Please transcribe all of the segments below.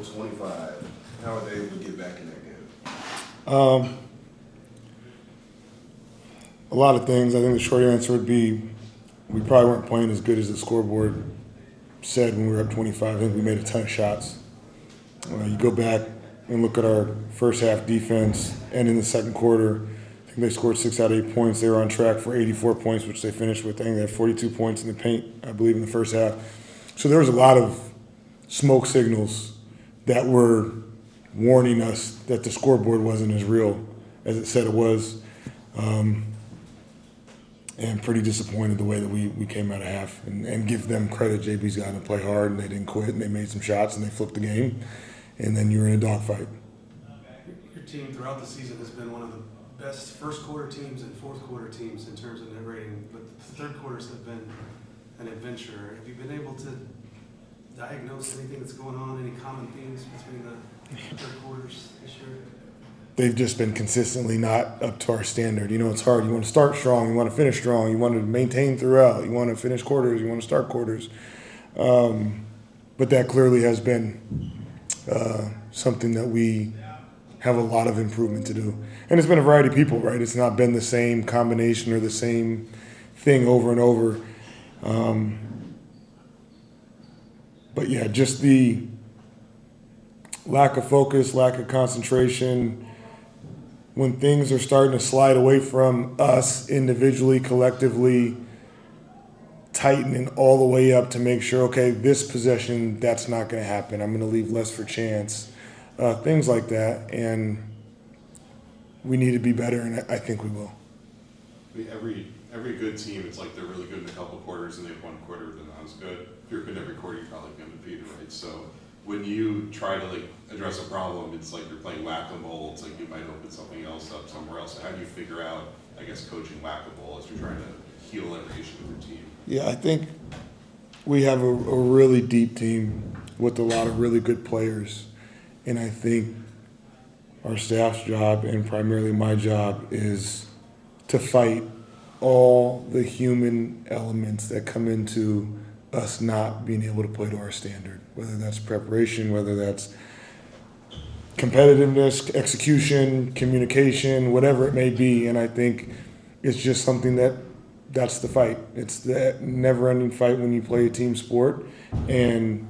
25. How are they able to get back in that game? A lot of things. I think the short answer would be we probably weren't playing as good as the scoreboard said when we were up 25. I think we made a ton of shots. You go back and look at our first half defense, and in the second quarter, I think they scored 6 out of 8 points. They were on track for 84 points, which they finished with. I think they had 42 points in the paint, I believe, in the first half. So there was a lot of smoke signals that were warning us that the scoreboard wasn't as real as it said it was. And pretty disappointed the way that we came out of half. And give them credit, JB's gotten to play hard, and they didn't quit, and they made some shots, and they flipped the game. And then you're in a dogfight. Your team throughout the season has been one of the best first quarter teams and fourth quarter teams in terms of net rating, but the third quarters have been an adventure. Have you been able to diagnose anything that's going on, any common themes between the third quarters this year? They've just been consistently not up to our standard. You know, it's hard. You want to start strong. You want to finish strong. You want to maintain throughout. You want to finish quarters. You want to start quarters. But that clearly has been something that we have a lot of improvement to do. And it's been a variety of people, right? It's not been the same combination or the same thing over and over. But yeah, just the lack of focus, lack of concentration. When things are starting to slide away from us individually, collectively, tightening all the way up to make sure, okay, this possession, that's not going to happen. I'm going to leave less for chance. Things like that. And we need to be better, and I think we will. I mean, every good team, it's like they're really good in a couple quarters, and they have one quarter that's not as good. If you're good every quarter, you're probably going to beat it, right? So when you try to address a problem, it's like you're playing whack-a-mole. It's like you might open something else up somewhere else. So how do you figure out, I guess, coaching whack-a-mole as you're trying to heal every issue with your team? Yeah, I think we have a really deep team with a lot of really good players. And I think our staff's job, and primarily my job, is to fight all the human elements that come into us not being able to play to our standard, whether that's preparation, whether that's competitiveness, execution, communication, whatever it may be. And I think it's just something that's the fight. It's the never-ending fight when you play a team sport. And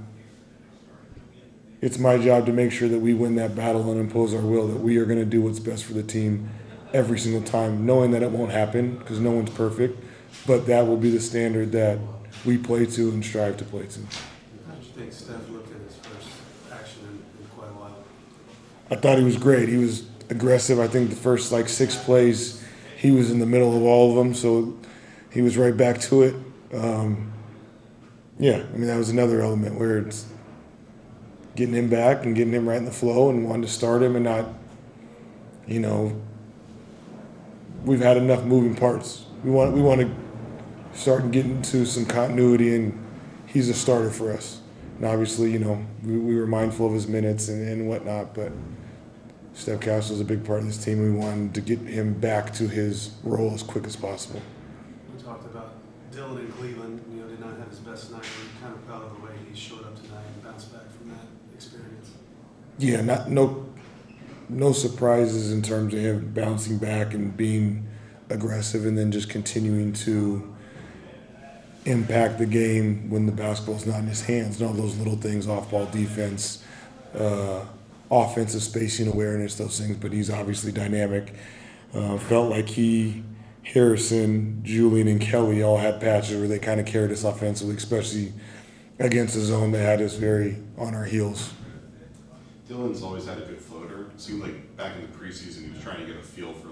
it's my job to make sure that we win that battle and impose our will, that we are going to do what's best for the team every single time, knowing that it won't happen because no one's perfect, but that will be the standard that we play to and strive to play to. How did you think Steph looked at his first action in quite a while? I thought he was great. He was aggressive. I think the first 6 plays, he was in the middle of all of them, so he was right back to it. Yeah, I mean, that was another element where it's getting him back and getting him right in the flow and wanting to start him and not, we've had enough moving parts. We want to start and get into some continuity, and he's a starter for us. And obviously, we were mindful of his minutes and whatnot, but Steph Castle's a big part of this team. We wanted to get him back to his role as quick as possible. We talked about Dylan in Cleveland, did not have his best night. We're kind of proud of the way he showed up tonight and bounced back from that experience. Yeah, no surprises in terms of him bouncing back and being aggressive and then just continuing to impact the game when the basketball's not in his hands and all those little things, off-ball defense, offensive spacing awareness, those things. But he's obviously dynamic. Felt like Harrison, Julian, and Kelly all had patches where they kind of carried us offensively, especially against a zone that had us very on our heels. Dylan's always had a good floater. It seemed like back in the preseason he was trying to get a feel for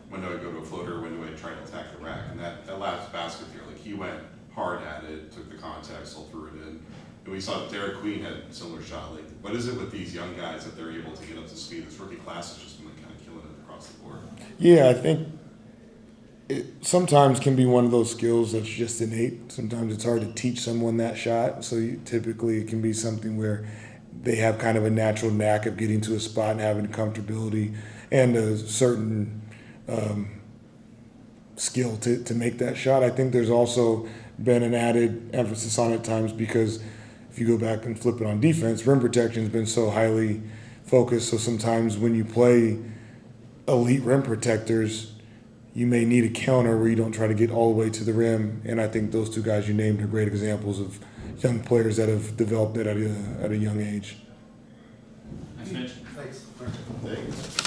when do I go to a floater, when do I try to attack the rack. And that last basket there, he went hard at it, took the contact, still threw it in. And we saw Derek Queen had a similar shot. What is it with these young guys that they're able to get up to speed? This rookie class has just been kind of killing it across the board. Yeah, I think it sometimes can be one of those skills that's just innate. Sometimes it's hard to teach someone that shot. So typically it can be something where they have kind of a natural knack of getting to a spot and having comfortability and a certain skill to make that shot. I think there's also been an added emphasis on it at times because if you go back and flip it on defense, rim protection has been so highly focused. So sometimes when you play elite rim protectors, you may need a counter where you don't try to get all the way to the rim. And I think those two guys you named are great examples of young players that have developed it at a young age. Thanks, Mitch. Thanks. Thanks.